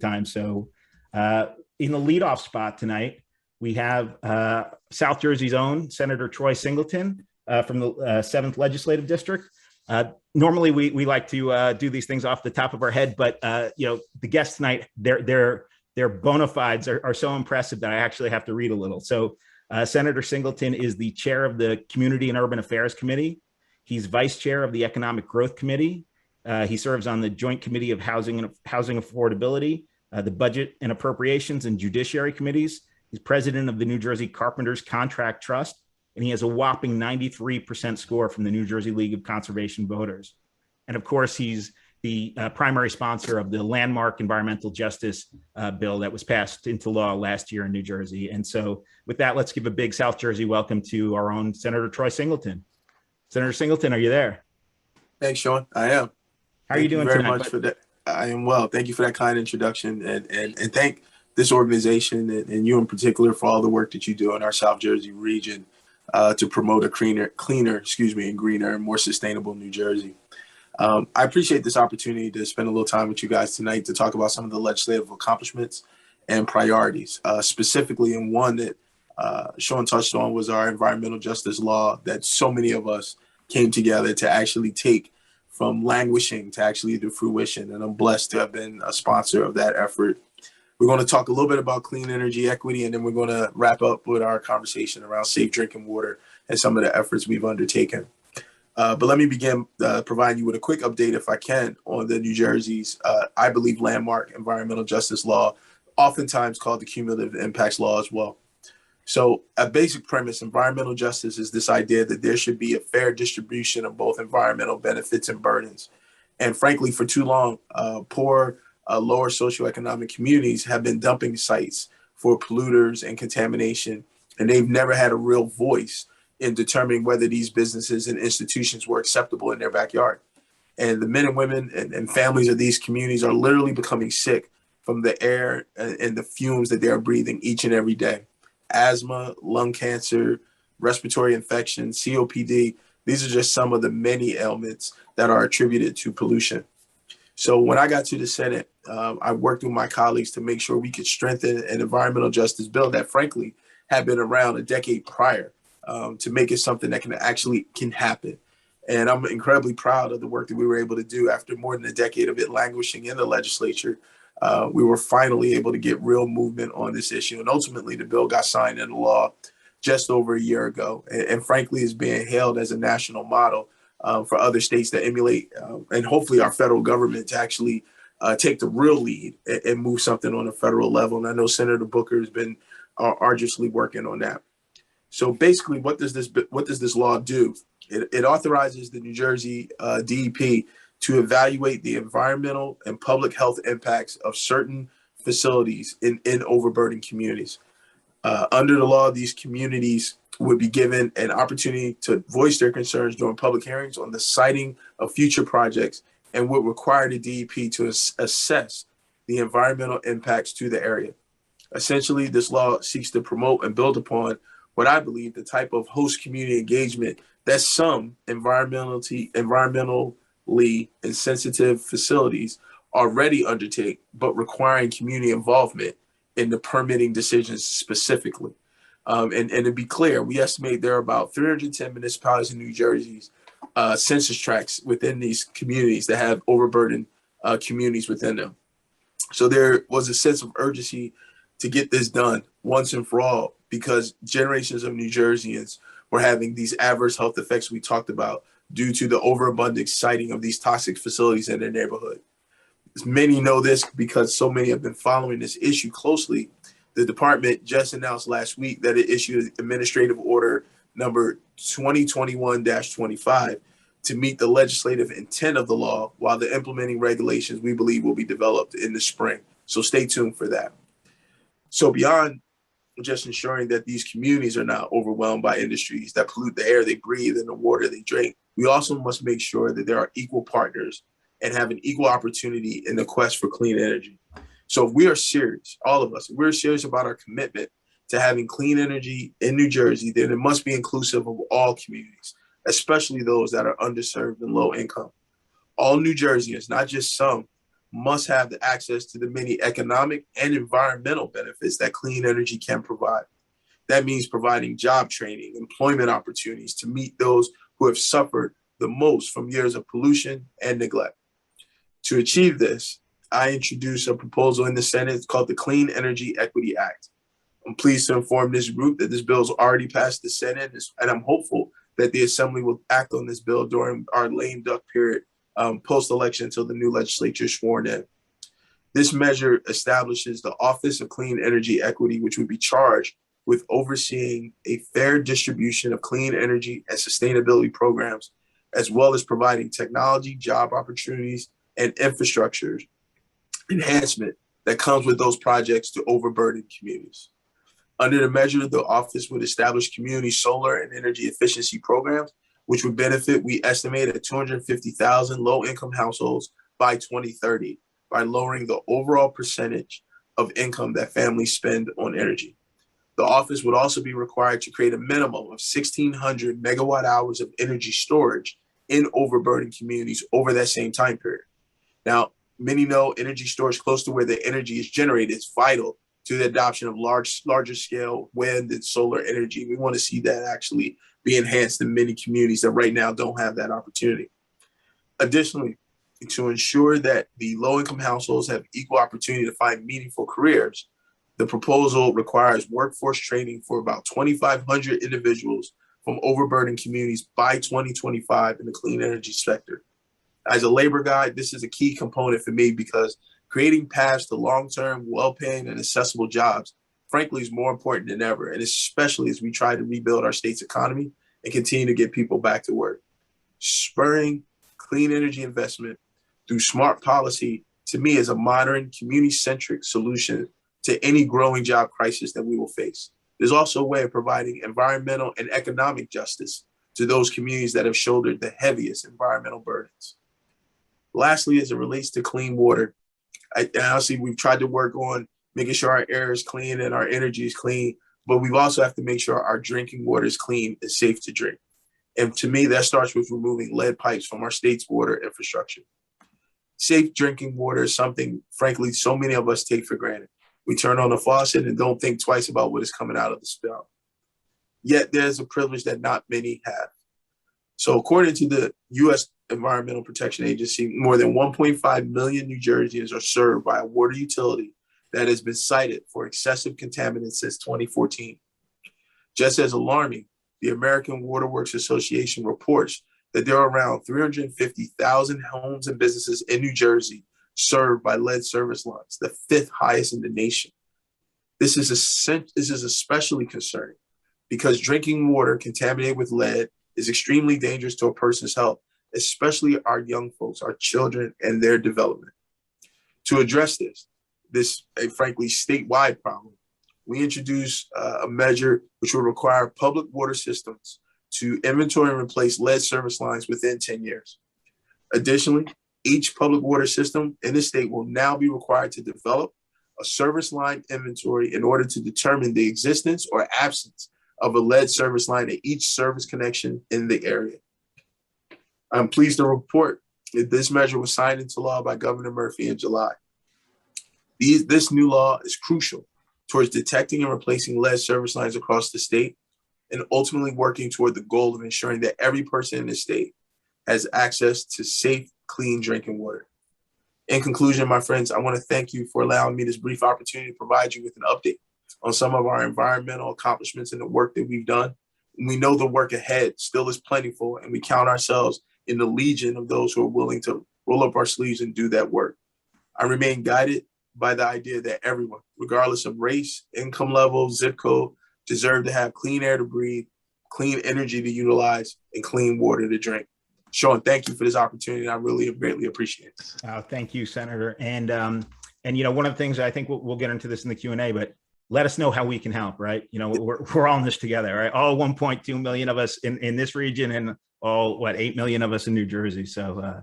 time. So in the leadoff spot tonight, we have South Jersey's own Senator Troy Singleton from the 7th Legislative District. Normally, we like to do these things off the top of our head, but the guests tonight, their bona fides are so impressive that I actually have to read a little. So Senator Singleton is the chair of the Community and Urban Affairs Committee. He's vice chair of the Economic Growth Committee. He serves on the Joint Committee of Housing Affordability, the Budget and Appropriations and Judiciary Committees. He's president of the New Jersey Carpenters Contract Trust, and he has a whopping 93% score from the New Jersey League of Conservation Voters. And of course, he's the primary sponsor of the landmark environmental justice bill that was passed into law last year in New Jersey. And so with that, let's give a big South Jersey welcome to our own Senator Troy Singleton. Senator Singleton, are you there? Thanks, Sean. I am. How are you doing very tonight? much for that. I am well. Thank you for that kind introduction, and thank this organization and you in particular for all the work that you do in our South Jersey region to promote a cleaner, and greener and more sustainable New Jersey. I appreciate this opportunity to spend a little time with you guys tonight to talk about some of the legislative accomplishments and priorities, specifically in one that Sean touched on was our environmental justice law that so many of us came together to actually take from languishing to actually to fruition. And I'm blessed to have been a sponsor of that effort. We're going to talk a little bit about clean energy equity, and then we're going to wrap up with our conversation around safe drinking water and some of the efforts we've undertaken. But let me begin providing you with a quick update, if I can, on the New Jersey's, I believe, landmark environmental justice law, oftentimes called the cumulative impacts law as well. So a basic premise, environmental justice is this idea that there should be a fair distribution of both environmental benefits and burdens. And frankly, for too long, poor, lower socioeconomic communities have been dumping sites for polluters and contamination, and they've never had a real voice in determining whether these businesses and institutions were acceptable in their backyard. And the men and women and families of these communities are literally becoming sick from the air and the fumes that they are breathing each and every day. Asthma, lung cancer, respiratory infection, COPD. These are just some of the many ailments that are attributed to pollution. So when I got to the Senate, I worked with my colleagues to make sure we could strengthen an environmental justice bill that frankly had been around a decade prior to make it something that can happen. And I'm incredibly proud of the work that we were able to do after more than a decade of it languishing in the legislature. We were finally able to get real movement on this issue. And ultimately, the bill got signed into law just over a year ago. And frankly, is being hailed as a national model for other states to emulate and hopefully our federal government to actually take the real lead and move something on a federal level. And I know Senator Booker has been arduously working on that. So basically, what does this law do? It authorizes the New Jersey DEP to evaluate the environmental and public health impacts of certain facilities in overburdened communities. Under the law, these communities would be given an opportunity to voice their concerns during public hearings on the siting of future projects and would require the DEP to assess the environmental impacts to the area. Essentially, this law seeks to promote and build upon what I believe the type of host community engagement that some environmentally insensitive facilities already undertake, but requiring community involvement in the permitting decisions specifically. And to be clear, we estimate there are about 310 municipalities in New Jersey's census tracts within these communities that have overburdened communities within them. So there was a sense of urgency to get this done once and for all, because generations of New Jerseyans were having these adverse health effects we talked about due to the overabundant siting of these toxic facilities in their neighborhood. As many know this because so many have been following this issue closely. The department just announced last week that it issued Administrative Order number 2021-25 to meet the legislative intent of the law, while the implementing regulations we believe will be developed in the spring. So stay tuned for that. So beyond just ensuring that these communities are not overwhelmed by industries that pollute the air they breathe and the water they drink, we also must make sure that there are equal partners and have an equal opportunity in the quest for clean energy. So if we are serious, all of us, if we're serious about our commitment to having clean energy in New Jersey, then it must be inclusive of all communities, especially those that are underserved and low income. All New Jerseyans, not just some, must have the access to the many economic and environmental benefits that clean energy can provide. That means providing job training, employment opportunities to meet those who have suffered the most from years of pollution and neglect. To achieve this, I introduced a proposal in the Senate called the Clean Energy Equity Act. I'm pleased to inform this group that this bill has already passed the Senate, and I'm hopeful that the Assembly will act on this bill during our lame duck period post-election until the new legislature is sworn in. This measure establishes the Office of Clean Energy Equity, which would be charged with overseeing a fair distribution of clean energy and sustainability programs, as well as providing technology, job opportunities, and infrastructure enhancement that comes with those projects to overburdened communities. Under the measure, the office would establish community solar and energy efficiency programs, which would benefit, we estimate, at 250,000 low-income households by 2030 by lowering the overall percentage of income that families spend on energy. The office would also be required to create a minimum of 1,600 megawatt hours of energy storage in overburdened communities over that same time period. Now, many know energy storage close to where the energy is generated is vital to the adoption of larger scale wind and solar energy. We want to see that actually be enhanced in many communities that right now don't have that opportunity. Additionally, to ensure that the low-income households have equal opportunity to find meaningful careers, the proposal requires workforce training for about 2,500 individuals from overburdened communities by 2025 in the clean energy sector. As a labor guy, this is a key component for me because creating paths to long-term, well-paying, and accessible jobs, frankly, is more important than ever, and especially as we try to rebuild our state's economy and continue to get people back to work. Spurring clean energy investment through smart policy, to me, is a modern, community-centric solution to any growing job crisis that we will face. There's also a way of providing environmental and economic justice to those communities that have shouldered the heaviest environmental burdens. Lastly, as it relates to clean water, honestly, we've tried to work on making sure our air is clean and our energy is clean, but we also have to make sure our drinking water is clean and safe to drink. And to me, that starts with removing lead pipes from our state's water infrastructure. Safe drinking water is something, frankly, so many of us take for granted. We turn on the faucet and don't think twice about what is coming out of the spout. Yet there's a privilege that not many have. So according to the U.S. Environmental Protection Agency, more than 1.5 million New Jerseyans are served by a water utility that has been cited for excessive contaminants since 2014. Just as alarming, the American Water Works Association reports that there are around 350,000 homes and businesses in New Jersey served by lead service lines, the 5th highest in the nation. This is especially concerning because drinking water contaminated with lead is extremely dangerous to a person's health, especially our young folks, our children, and their development. To address this frankly statewide problem, we introduced a measure which will require public water systems to inventory and replace lead service lines within 10 years. Additionally, each public water system in the state will now be required to develop a service line inventory in order to determine the existence or absence of a lead service line at each service connection in the area. I'm pleased to report that this measure was signed into law by Governor Murphy in July. This new law is crucial towards detecting and replacing lead service lines across the state and ultimately working toward the goal of ensuring that every person in the state has access to safe, clean drinking water. In conclusion, my friends, I want to thank you for allowing me this brief opportunity to provide you with an update on some of our environmental accomplishments and the work that we've done. And we know the work ahead still is plentiful, and we count ourselves in the legion of those who are willing to roll up our sleeves and do that work. I remain guided by the idea that everyone, regardless of race, income level, zip code, deserve to have clean air to breathe, clean energy to utilize, and clean water to drink. Sean, thank you for this opportunity. I really greatly appreciate it. Thank you, Senator. And you know, one of the things I think we'll get into this in the Q&A, but let us know how we can help, right? You know, we're all in this together, right? All 1.2 million of us in this region and all, 8 million of us in New Jersey. So